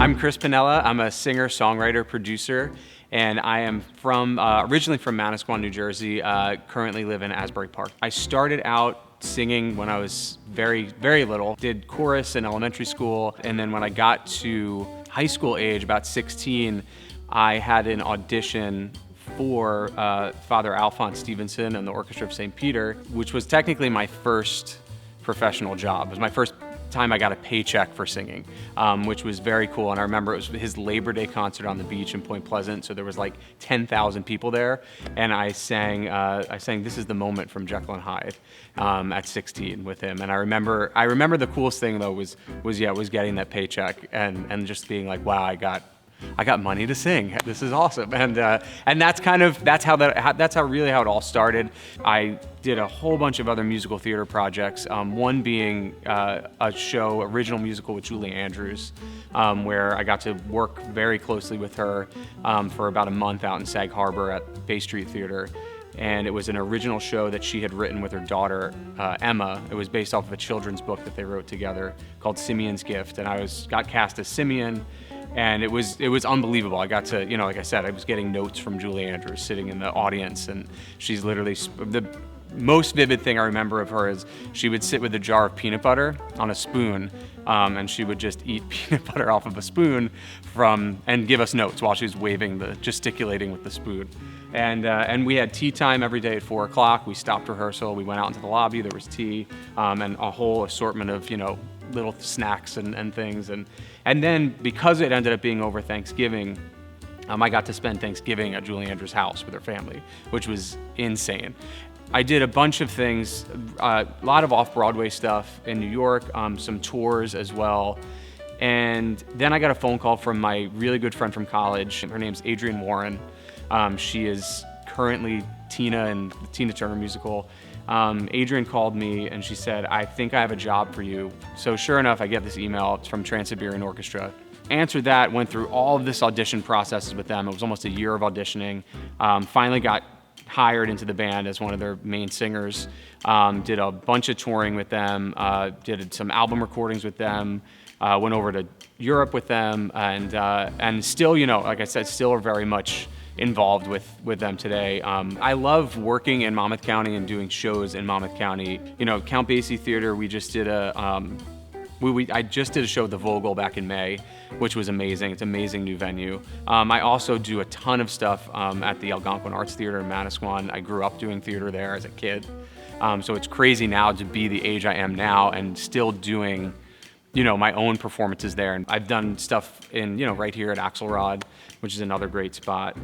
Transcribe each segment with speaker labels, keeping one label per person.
Speaker 1: I'm Chris Pinnella. I'm a singer, songwriter, producer, and I am originally from Manasquan, New Jersey, currently live in Asbury Park. I started out singing when I was very, very little, did chorus in elementary school, and then when I got to high school age, about 16, I had an audition for Father Alphonse Stevenson and the Orchestra of St. Peter, which was technically my first professional job. It was my first time I got a paycheck for singing, which was very cool. And I remember it was his Labor Day concert on the beach in Point Pleasant, so there was like 10,000 people there, and I sang "This Is the Moment" from Jekyll and Hyde at 16 with him. And I remember the coolest thing though was getting that paycheck and just being like, wow, I got money to sing. This is awesome, and that's really how it all started. I did a whole bunch of other musical theater projects. One being a show, original musical with Julie Andrews, where I got to work very closely with her for about a month out in Sag Harbor at Bay Street Theater. And it was an original show that she had written with her daughter, Emma. It was based off of a children's book that they wrote together called Simeon's Gift, and I got cast as Simeon. And it was unbelievable. I got to, like I said, I was getting notes from Julie Andrews sitting in the audience, and she's literally, the most vivid thing I remember of her is she would sit with a jar of peanut butter on a spoon, and she would just eat peanut butter off of a spoon and give us notes while she was gesticulating with the spoon. And we had tea time every day at 4 o'clock. We stopped rehearsal, we went out into the lobby, there was tea, and a whole assortment of, little snacks and things. And then because it ended up being over Thanksgiving, I got to spend Thanksgiving at Julie Andrews' house with her family, which was insane. I did a bunch of things, a lot of off-Broadway stuff in New York, some tours as well. And then I got a phone call from my really good friend from college. Her name's Adrienne Warren. She is currently Tina in the Tina Turner musical. Adrienne called me and she said, I think I have a job for you. So sure enough, I get this email. It's from Trans-Siberian Orchestra. Answered that, went through all of this audition processes with them. It was almost a year of auditioning. Finally got hired into the band as one of their main singers. Did a bunch of touring with them, did some album recordings with them, went over to Europe with them, and still, like I said, still are very much involved with them today. I love working in Monmouth County and doing shows in Monmouth County. Count Basie Theater, we just did I just did a show at the Vogel back in May, which was amazing. It's an amazing new venue. I also do a ton of stuff at the Algonquin Arts Theater in Manasquan. I grew up doing theater there as a kid. So it's crazy now to be the age I am now and still doing my own performances there. And I've done stuff in, right here at Axelrod, which is another great spot.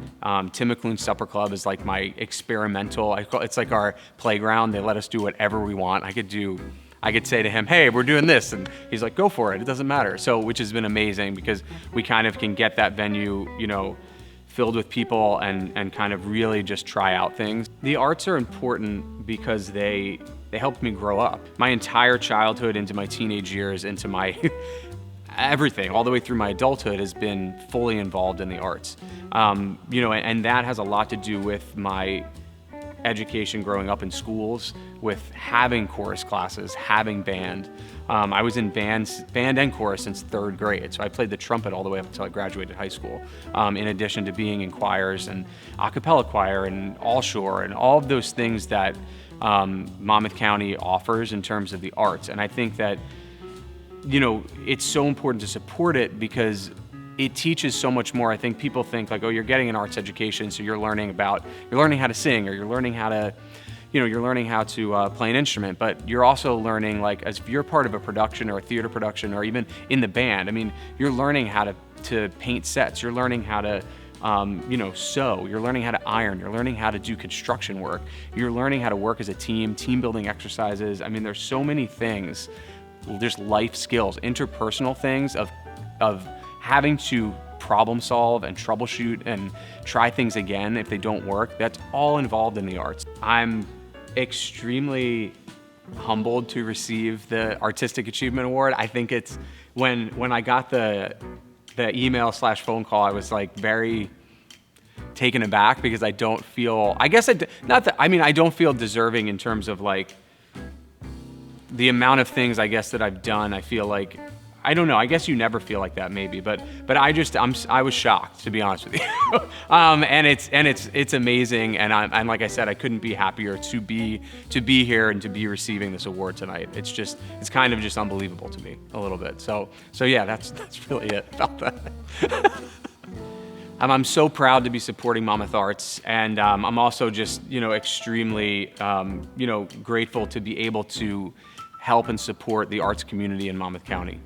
Speaker 1: Tim McClune's Supper Club is like my experimental, it's like our playground. They let us do whatever we want. I could say to him, hey, we're doing this. And he's like, go for it, it doesn't matter. So, which has been amazing because we kind of can get that venue, filled with people and kind of really just try out things. The arts are important because they helped me grow up. My entire childhood into my teenage years, into my everything, all the way through my adulthood has been fully involved in the arts. And that has a lot to do with my education growing up in schools, with having chorus classes, having band. I was in band and chorus since 3rd grade, so I played the trumpet all the way up until I graduated high school, in addition to being in choirs and a cappella choir and all shore and all of those things that Monmouth County offers in terms of the arts. And I think that it's so important to support it because it teaches so much more. I think people think like, oh, you're getting an arts education, so you're learning how to sing, or you're learning how to, play an instrument. But you're also learning, like, as if you're part of a production or a theater production, or even in the band. I mean, you're learning how to paint sets. You're learning how to, sew. You're learning how to iron. You're learning how to do construction work. You're learning how to work as a team building exercises. I mean, there's so many things. There's life skills, interpersonal things of having to problem solve and troubleshoot and try things again if they don't work. That's all involved in the arts. I'm extremely humbled to receive the Artistic Achievement Award. I think it's when I got the email / phone call, I was like very taken aback because I don't feel, I don't feel deserving in terms of like the amount of things I guess that I've done. I feel like I don't know. I guess you never feel like that, maybe, but I was shocked, to be honest with you. And it's amazing, and like I said, I couldn't be happier to be here and to be receiving this award tonight. It's kind of just unbelievable to me a little bit. So yeah, that's really it about that. I'm so proud to be supporting Monmouth Arts, and I'm also just, extremely, grateful to be able to help and support the arts community in Monmouth County.